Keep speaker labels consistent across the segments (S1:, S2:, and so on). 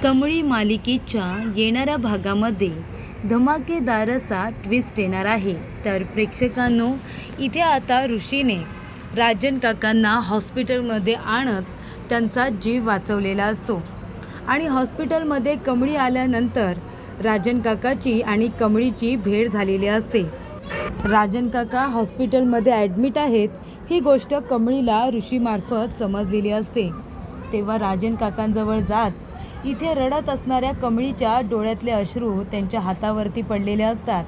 S1: कमळी मालिकेच्या येणाऱ्या भागामध्ये धमाकेदार असा ट्विस्ट येणार आहे। तर प्रेक्षकांनो, इथे आता ऋषीने राजन काकांना हॉस्पिटलमध्ये आणत त्यांचा जीव वाचवलेला असतो आणि हॉस्पिटलमध्ये कमळी आल्यानंतर राजन काकाची आणि कमळीची भेट झालेली असते। राजन काका हॉस्पिटलमध्ये ॲडमिट आहेत ही गोष्ट कमळीला ऋषीमार्फत समजलेली असते। तेव्हा राजन काकांजवळ जात इथे रडत असणाऱ्या कमळीच्या डोळ्यातले अश्रू त्यांच्या हातावरती पडलेले असतात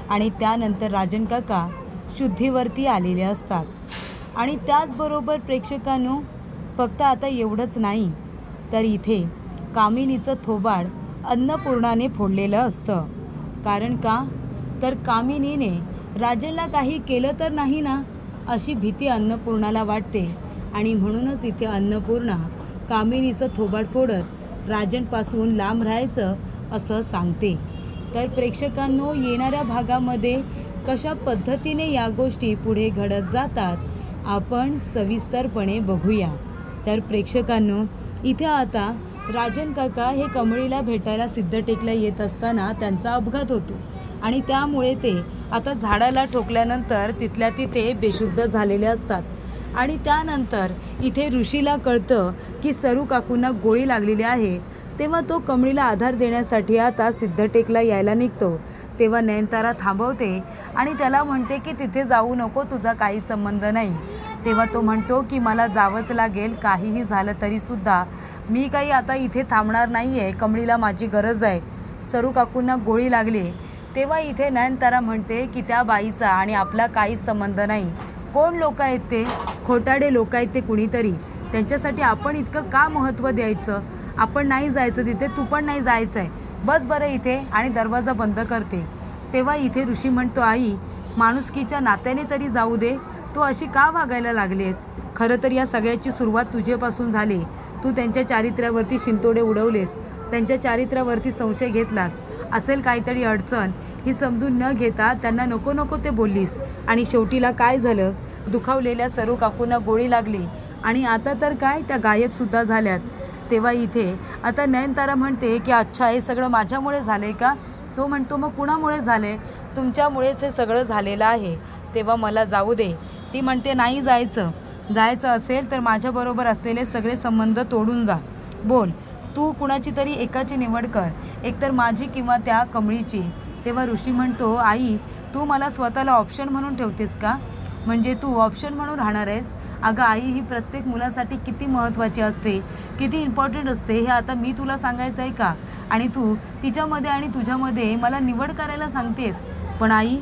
S1: आणि त्यानंतर राजन काका शुद्धीवरती आलेले असतात। आणि त्याचबरोबर प्रेक्षकांनो, फक्त आता एवढंच नाही तर इथे कामिनीचं थोबाड अन्नपूर्णाने फोडलेलं असतं। कारण का तर कामिनीने राजनला काही केलं तर नाही ना, अशी भीती अन्नपूर्णाला वाटते आणि म्हणूनच इथे अन्नपूर्णा कामिनीचं थोबाड फोडत राजनपासून लांब राहायचं असं सांगते। तर प्रेक्षकांनो, येणाऱ्या भागामध्ये कशा पद्धतीने या गोष्टी पुढे घडत जातात आपण सविस्तरपणे बघूया। तर प्रेक्षकांनो, इथे आता राजन काका हे कमळीला भेटायला सिद्धटेकला येत असताना त्यांचा अपघात होतो आणि त्यामुळे ते आता झाडाला ठोकल्यानंतर तिथल्या तिथे बेशुद्ध झालेले असतात। आणि त्यानंतर इथे ऋषीला कळतं की सरू काकूंना गोळी लागलेली आहे। तेव्हा तो कमळीला आधार देण्यासाठी आता सिद्धटेकला यायला निघतो। तेव्हा नयनतारा थांबवते आणि त्याला म्हणते की तिथे जाऊ नको, तुझा काही संबंध नाही। तेव्हा तो म्हणतो की मला जावंच लागेल, काहीही झालं तरीसुद्धा मी काही आता इथे थांबणार नाही आहे, कमळीला माझी गरज आहे, सरू काकूंना गोळी लागली। तेव्हा इथे नयनतारा म्हणते की त्या बाईचा आणि आपला काहीच संबंध नाही। कोण लोक आहेत ते? खोटाडे लोक आहेत ते कुणीतरी, त्यांच्यासाठी आपण इतकं का महत्त्व द्यायचं? आपण नाही जायचं तिथे, तू पण नाही जायचं आहे, बस बरं इथे, आणि दरवाजा बंद करते। तेव्हा इथे ऋषी म्हणतो, आई माणुसकीच्या नात्याने तरी जाऊ दे, तू अशी का वागायला लागलीस? खरं तर या सगळ्याची सुरुवात तुझ्यापासून झाली। तू त्यांच्या चारित्र्यावरती शिंतोडे उडवलेस, त्यांच्या चारित्र्यावरती संशय घेतलास, असेल काहीतरी अडचण ही समजून न घेता त्यांना नको नको ते बोललीस आणि शेवटीला काय झालं? दुखावलेल्या सरू काकूंना गोळी लागली आणि आता तर काय, त्या गायबसुद्धा झाल्यात। तेव्हा इथे आता नयनतारा म्हणते की अच्छा, हे सगळं माझ्यामुळे झाले का? तो म्हणतो, मग कुणामुळे झाले? तुमच्यामुळेच हे सगळं झालेलं आहे, तेव्हा मला जाऊ दे। ती म्हणते, नाही जायचं असेल तर माझ्याबरोबर असलेले सगळे संबंध तोडून जा। बोल, तू कुणाची तरी एकाची निवड कर, एकतर माझी किंवा त्या कमळीची। तेव्हा ऋषी म्हणतो, आई तू मला स्वतःला ऑप्शन म्हणून ठेवतेस का? म्हणजे तू ऑप्शन म्हणून राहणार आहेस? अगं आई, ही प्रत्येक मुलासाठी किती महत्त्वाची असते, किती इम्पॉर्टंट असते, हे आता मी तुला सांगायचं आहे का? आणि तू तिच्यामध्ये आणि तुझ्यामध्ये मला निवड करायला सांगतेस। पण आई,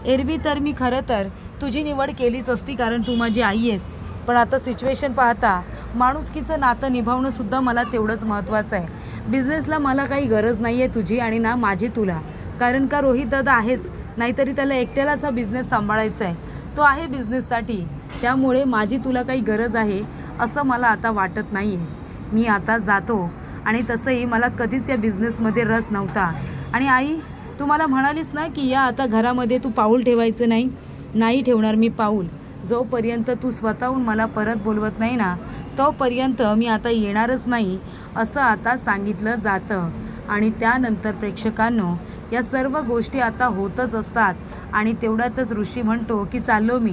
S1: एरवी तर मी खरं तर तुझी निवड केलीच असती, कारण तू माझी आई आहेस। पण आता सिच्युएशन पाहता माणुसकीचं नातं निभावणंसुद्धा मला तेवढंच महत्त्वाचं आहे। बिझनेसला मला काही गरज नाही आहे तुझी आणि ना माझी तुला, कारण का रोहित दादा आहेच, नाहीतरी त्याला एकट्यालाच हा बिझनेस सांभाळायचा आहे, तो आहे बिझनेससाठी। त्यामुळे माझी तुला काही गरज आहे असं मला आता वाटत नाही आहे। मी आता जातो आणि तसंही मला कधीच या बिझनेसमध्ये रस नव्हता। आणि आई, तू मला म्हणालीस ना की या आता घरामध्ये तू पाऊल ठेवायचं नाही, नाही ठेवणार मी पाऊल। जोपर्यंत तू स्वतःहून मला परत बोलवत नाही ना, तोपर्यंत मी आता येणारच नाही, असं आता सांगितलं जातं। आणि त्यानंतर प्रेक्षकांनो, या सर्व गोष्टी आता होतच असतात आणि तेवढ्यातच ऋषी म्हणतो की चाललो मी,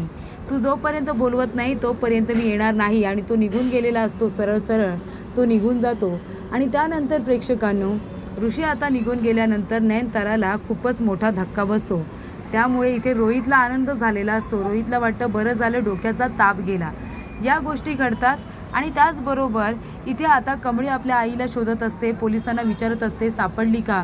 S1: तू जोपर्यंत बोलवत नाही तोपर्यंत मी येणार नाही। आणि तो निघून गेलेला असतो, सरळ तो निघून जातो। आणि त्यानंतर प्रेक्षकांनो, ऋषी आता निघून गेल्यानंतर नयनताराला खूपच मोठा धक्का बसतो। त्यामुळे इथे रोहितला आनंद झालेला असतो, रोहितला वाटतं बरं झालं, डोक्याचा ताप गेला। या गोष्टी घडतात आणि त्याचबरोबर इथे आता कमळी आपल्या आईला शोधत असते, पोलिसांना विचारत असते, सापडली का?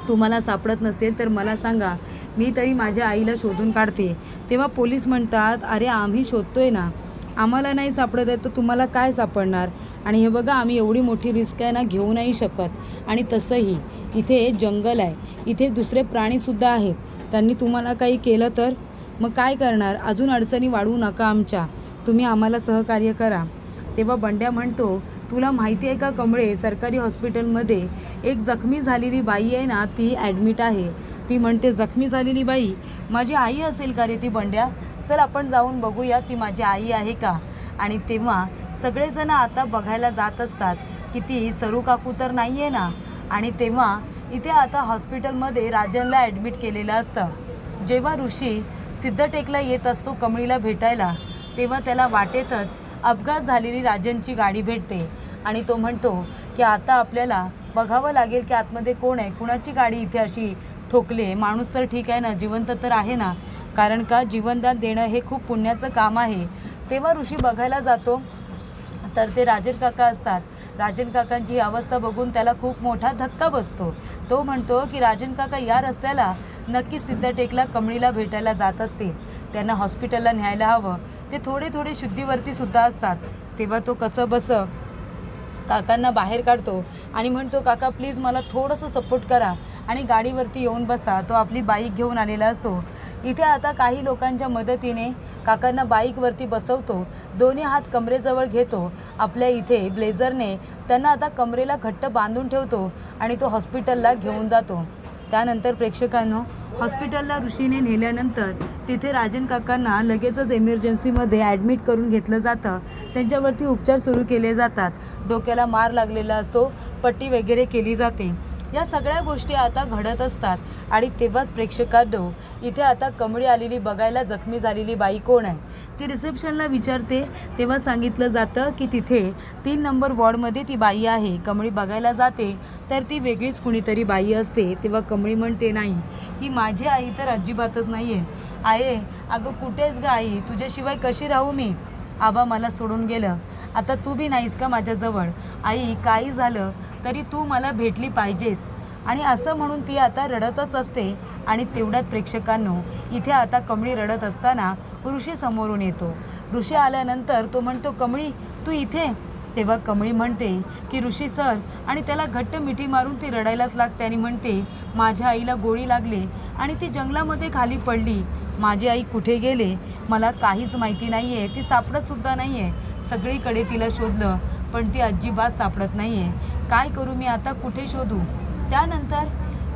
S1: तुम्हाला सापडत नसेल तर मला सांगा, मी तरी माझ्या आईला शोधून काढते। तेव्हा पोलीस म्हणतात, अरे आम्ही शोधतोय ना, आम्हाला नाही सापडत आहे तर तुम्हाला काय सापडणार? आणि हे बघा, आम्ही एवढी मोठी रिस्क आहे ना, घेऊ नाही शकत। आणि तसंही इथे जंगल आहे, इथे दुसरे प्राणीसुद्धा आहेत, त्यांनी तुम्हाला काही केलं तर मग काय करणार? अजून अडचणी वाढवू नका आमच्या, तुम्ही आम्हाला सहकार्य करा। तेव्हा बंड्या म्हणतो, तुला माहिती आहे का कमळे, सरकारी हॉस्पिटलमध्ये एक जखमी झालेली बाई आहे ना, ती ॲडमिट आहे। ती म्हणते, जखमी झालेली बाई? माझी आई असेल का रे ती बंड्या? चल आपण जाऊन बघूया ती माझी आई आहे का? आणि तेव्हा सगळेजण आता बघायला जात असतात की ती सरू काकू तर नाही आहे ना. आणि तेव्हा इथे आता हॉस्पिटलमध्ये राजनला ॲडमिट केलेलं असतं. जेव्हा ऋषी सिद्धटेकला येत असतो कमळीला भेटायला, तेव्हा त्याला वाटेतच अपघात झालेली राजनची गाडी भेटते आणि तो म्हणतो की आता आपल्याला बघावं लागेल की आतमध्ये कोण आहे, कुणाची गाडी इथे अशी ठोकली आहे. माणूस तर ठीक आहे ना, जिवंत तर आहे ना, कारण का जीवनदान देणं हे खूप पुण्याचं काम आहे. तेव्हा ऋषी बघायला जातो तर ते राजन काका असतात. राजन काकांची ही अवस्था बघून त्याला खूप मोठा धक्का बसतो. तो म्हणतो की राजन काका या रस्त्याला नक्कीच सिद्धटेकला कमळीला भेटायला जात असतील, त्यांना हॉस्पिटलला न्यायला हवं. ते थोडे थोडे शुद्धीवरती सुद्धा असतात. तेव्हा तो कसं बसं काकांना बाहेर काढतो आणि म्हणतो काका प्लीज मला थोडंसं सपोर्ट करा आणि गाडीवरती येऊन बसा. तो आपली बाईक घेऊन आलेला असतो. इथे आता काही लोकांच्या मदतीने काकांना बाईकवरती बसवतो. दोन्ही हात कमरेजवळ घेतो. आपल्या इथे ब्लेझरने त्यांना आता कमरेला घट्ट बांधून ठेवतो आणि तो हॉस्पिटलला घेऊन जातो. त्यानंतर प्रेक्षकांनो, हॉस्पिटलला ऋषीने नेल्यानंतर तिथे राजन काकांना लगेचच एमर्जन्सीमध्ये ॲडमिट करून घेतलं जातं. त्यांच्यावरती उपचार सुरू केले जातात. डोक्याला मार लागलेला असतो, पट्टी वगैरे केली जाते. या सगळ्या गोष्टी आता घडत असतात आणि तेव्हाच प्रेक्षकांनो, इथे आता कमळी आलेली बघायला जखमी झालेली बाई कोण आहे ती रिसेप्शनला विचारते. तेव्हा सांगितलं जातं की तिथे 3 नंबर वॉर्डमध्ये ती बाई आहे. कमळी बघायला जाते तर ती वेगळीच कुणीतरी बाई असते. तेव्हा कमळी म्हणते नाही, ही माझी आई तर अजिबातच नाही आहे. आहे अगं, कुठेच ग आई, तुझ्याशिवाय कशी राहू मी? आबा मला सोडून गेलं, आता तू बी नाहीस का माझ्याजवळ? आई काही झालं तरी तू मला भेटली पाहिजेस. आणि असं म्हणून ती आता रडतच असते. आणि तेवढ्यात प्रेक्षकांनो, इथे आता कमळी रडत असताना ऋषी समोरून येतो. ऋषी आल्यानंतर तो म्हणतो कमळी तू इथे? तेव्हा कमळी म्हणते की ऋषी सर, आणि त्याला घट्ट मिठी मारून ती रडायलाच लागते आणि म्हणते माझ्या आईला गोळी लागली आणि ती जंगलामध्ये खाली पडली. माझी आई कुठे गेले मला काहीच माहिती नाही आहे. ती सापडतसुद्धा नाही आहे. सगळीकडे तिला शोधलं पण ती अजिबात सापडत नाही आहे. काय करू मी आता, कुठे शोधू? त्यानंतर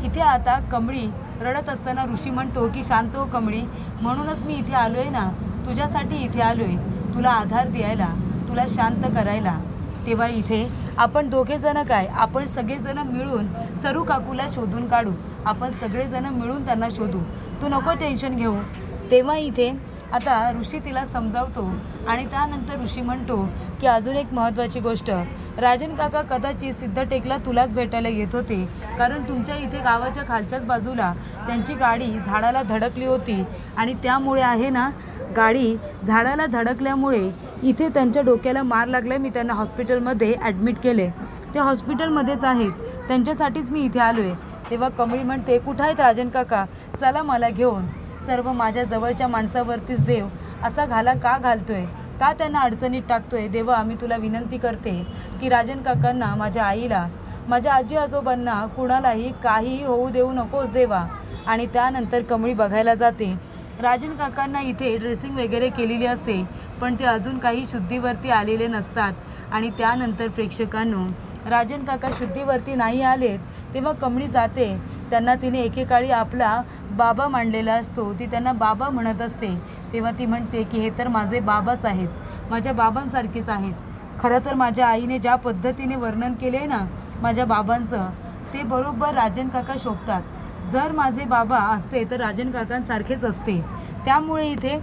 S1: इथे आता कमळी रडत असताना ऋषी म्हणतो की शांत हो कमळी, म्हणूनच मी इथे आलो आहे ना, तुझ्यासाठी इथे आलो आहे, तुला आधार द्यायला, तुला शांत करायला. तेव्हा इथे आपण दोघेजणं काय, आपण सगळेजणं मिळून सरू काकूला शोधून काढू. आपण सगळेजणं मिळून त्यांना शोधू, तू नको टेन्शन घेऊ. तेव्हा इथे आता ऋषी तिला समजावतो आणि त्यानंतर ऋषी म्हणतो की अजून एक महत्त्वाची गोष्ट, राजन काका कदाचित सिद्धटेकला तुलाच भेटायला येत होते, कारण तुमच्या इथे गावाच्या खालच्याच बाजूला त्यांची गाडी झाडाला धडकली होती आणि त्यामुळे आहे ना, गाडी झाडाला धडकल्यामुळे इथे त्यांच्या डोक्याला मार लागला. मी त्यांना हॉस्पिटलमध्ये ॲडमिट केले, ते हॉस्पिटलमध्येच आहेत, त्यांच्यासाठीच मी इथे आलो आहे. तेव्हा कमळी म्हणते कुठं आहेत राजन काका, चला मला घेऊन. सर्व माझ्या जवळच्या माणसावरतीच देव असा घाला का घालतोय, का त्यांना अडचणीत टाकतोय? देवा मी तुला विनंती करते की राजन काकांना, माझ्या आईला, माझ्या आजी आजोबांना कुणालाही काहीही होऊ देऊ नकोस देवा. आणि त्यानंतर कमळी बघायला जाते. राजन काकांना इथे ड्रेसिंग वगैरे केलेली असते पण ते अजून काही शुद्धीवरती आलेले नसतात. आणि त्यानंतर प्रेक्षकांनो, राजन काका शुद्धीवरती नाही आलेत तेव्हा कमळी जाते. त्यांना तिने एकेकाळी आपला बाबा मांडलेला असतो, ती त्यांना बाबा म्हणत असते. तेव्हा ती म्हणते की हे तर माझे बाबाच आहेत, माझ्या बाबांसारखेच आहेत. खरं तर माझ्या आईने ज्या पद्धतीने वर्णन केले आहे ना माझ्या बाबांचं, ते बरोबर राजन काका शोभतात. जर माझे बाबा असते तर राजन काकांसारखेच असते. त्यामुळे इथे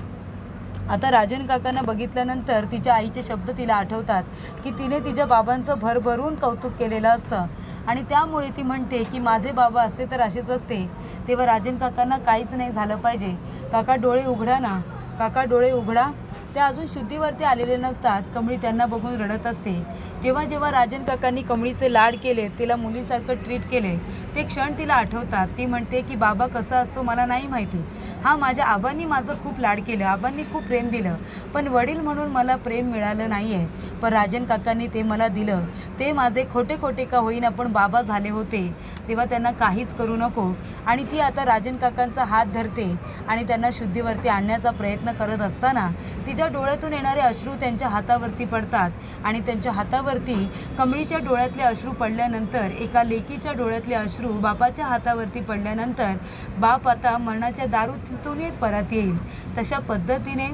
S1: आता राजन काकांना बघितल्यानंतर तिच्या आईचे शब्द तिला आठवतात की तिने तिच्या बाबांचं भरभरून कौतुक केलेलं असतं आणि त्यामुळे ती म्हणते की माझे बाबा असते तर असेच असते. तेव्हा राजन काकांना काहीच नाही झालं पाहिजे. काका डोळे उघडा ना, काका डोळे उघडा. ते अजून शुद्धीवरती आलेले नसतात. कमळी त्यांना बघून रडत असते. जेव्हा जेव्हा राजन काकांनी कमळीचे लाड केले, तिला मुलीसारखं ट्रीट केले, ते क्षण तिला आठवतात. ती म्हणते की बाबा कसा असतो मला नाही माहिती. हां, माझ्या आबांनी माझं खूप लाड केलं, आबांनी खूप प्रेम दिलं, पण वडील म्हणून मला प्रेम मिळालं नाही आहे. पण राजन काकांनी ते मला दिलं. ते माझे खोटे खोटे का होईना पण बाबा झाले होते. तेव्हा त्यांना काहीच करू नको. आणि ती आता राजन काकांचा हात धरते आणि त्यांना शुद्धीवरती आणण्याचा प्रयत्न करत असताना तिच्या डोळ्यातून येणारे अश्रू त्यांच्या हातावरती पडतात आणि त्यांच्या हातावरती कमळीच्या डोळ्यातले अश्रू पडल्यानंतर, एका लेकीच्या डोळ्यातले अश्रू बापाच्या हातावरती पडल्यानंतर बाप आता मरणाच्या दारूतून परत येईल. तशा पद्धतीने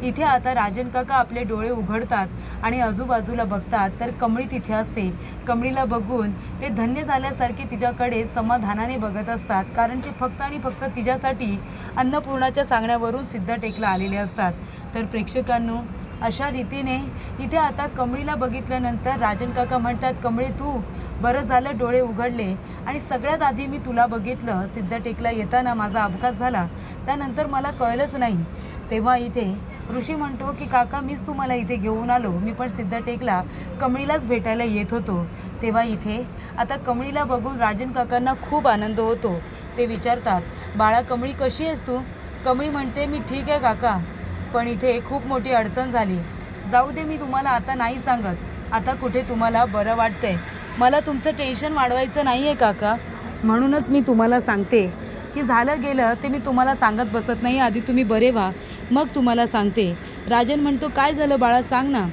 S1: इथे आता राजन काका आपले डोळे उघडतात आणि आजूबाजूला बघतात तर कमळी तिथे असते. कमळीला बघून ते धन्य झाल्यासारखे तिच्याकडे समाधानाने बघत असतात, कारण ते फक्त आणि फक्त तिच्यासाठी अन्नपूर्णाच्या सांगण्यावरून सिद्धटेकला आलेले असतात. तर प्रेक्षकांनो, अशा रीतीने इथे आता कमळीला बघितल्यानंतर राजन काका म्हणतात, कमळी तू बरं झालं डोळे उघडले, आणि सगळ्यात आधी मी तुला बघितलं सिद्धटेकला येताना माझा अपघात झाला, त्यानंतर मला कळलंच नाही. तेव्हा इथे ऋषी म्हणतो की काका मीच तुम्हाला इथे घेऊन आलो, मी पण सिद्धटेकला कमळीलाच भेटायला येत होतो. तेव्हा इथे आता कमळीला बघून राजन काकांना खूप आनंद होतो. ते विचारतात, बाळा कमळी कशी आहेस तू? कमळी म्हणते, मी ठीक आहे काका, पण इथे खूप मोठी अडचण झाली. जाऊ दे, मी तुम्हाला आता नाही सांगत, आता कुठे तुम्हाला बरं वाटतंय. मला तुमचं टेन्शन वाढवायचं नाही आहे काका, म्हणूनच मी तुम्हाला सांगते की झालं गेलं ते मी तुम्हाला सांगत बसत नाही, आधी तुम्ही बरे व्हा मग तुम्हाला सांगते. राजन म्हणतो, काय झालं बाळा सांग ना.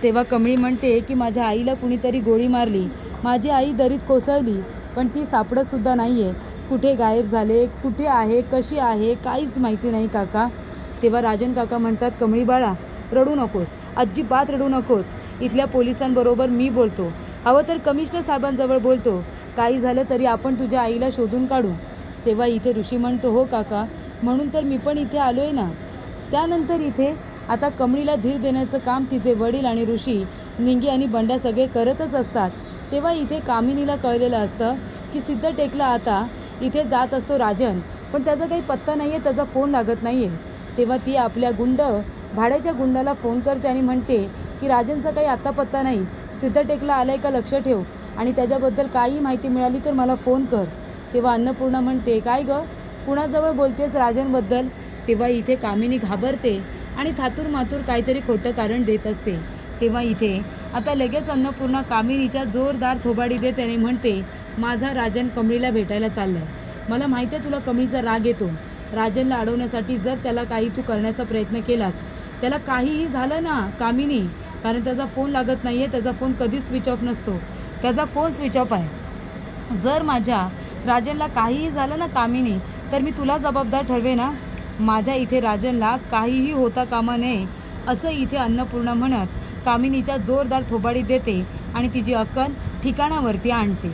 S1: तेव्हा कमळी म्हणते की माझ्या आईला कुणीतरी गोळी मारली, माझी आई दरीत कोसळली, पण ती सापडतसुद्धा नाही आहे, कुठे गायब झाले, कुठे आहे, कशी आहे, काहीच माहिती नाही काका. तेव्हा राजन काका म्हणतात, कमळी बाळा रडू नकोस, अजिबात रडू नकोस, इथल्या पोलिसांबरोबर मी बोलतो, हवं तर कमिशनर साहेबांजवळ बोलतो, काही झालं तरी आपण तुझ्या आईला शोधून काढू. तेव्हा इथे ऋषी म्हणतो, हो काका, म्हणून तर मी पण इथे आलो आहे ना. त्यानंतर इथे आता कमळीला धीर देण्याचं काम तिचे वडील आणि ऋषी, निंगी आणि बंड्या सगळे करतच असतात. तेव्हा इथे कामिनीला कळलेलं असतं की सिद्धटेकला आता इथे जात असतो राजन, पण त्याचा काही पत्ता नाही आहे, त्याचा फोन लागत नाही आहे. तेव्हा ती आपल्या भाड्याच्या गुंडाला फोन करते आणि म्हणते की राजनचा काही आत्ता पत्ता नाही, सिद्धटेकला आलाय का लक्ष ठेव, आणि त्याच्याबद्दल काही माहिती मिळाली तर मला फोन कर. तेव्हा अन्नपूर्णा म्हणते, काय गं कुणाजवळ बोलतेस राजनबद्दल? तेव्हा इथे कामिनी घाबरते आणि थातूर मातूर काहीतरी खोटं कारण देत असते. तेव्हा इथे आता लगेच अन्नपूर्णा कामिनीच्या जोरदार थोबाडी देते आणि म्हणते, माझा राजन कमळीला भेटायला चाललाय, मला माहिती आहे तुला कमळीचा राग येतो, राजनला अडवण्यासाठी जर त्याला काही तू करण्याचा प्रयत्न केलास, त्याला काहीही झालं ना कामिनी, कारण त्याचा फोन लागत नाही आहे, त्याचा फोन कधीच स्विच ऑफ नसतो, त्याचा फोन स्विच ऑफ आहे. जर माझ्या राजनला काहीही झालं ना कामिनी, तर मी तुला जबाबदार ठरवे ना. माझ्या इथे राजनला काहीही होता कामा नये, असं इथे अन्नपूर्णा म्हणत कामिनीच्या जोरदार थोबाडी देते आणि तिची अक्कल ठिकाणावरती आणते.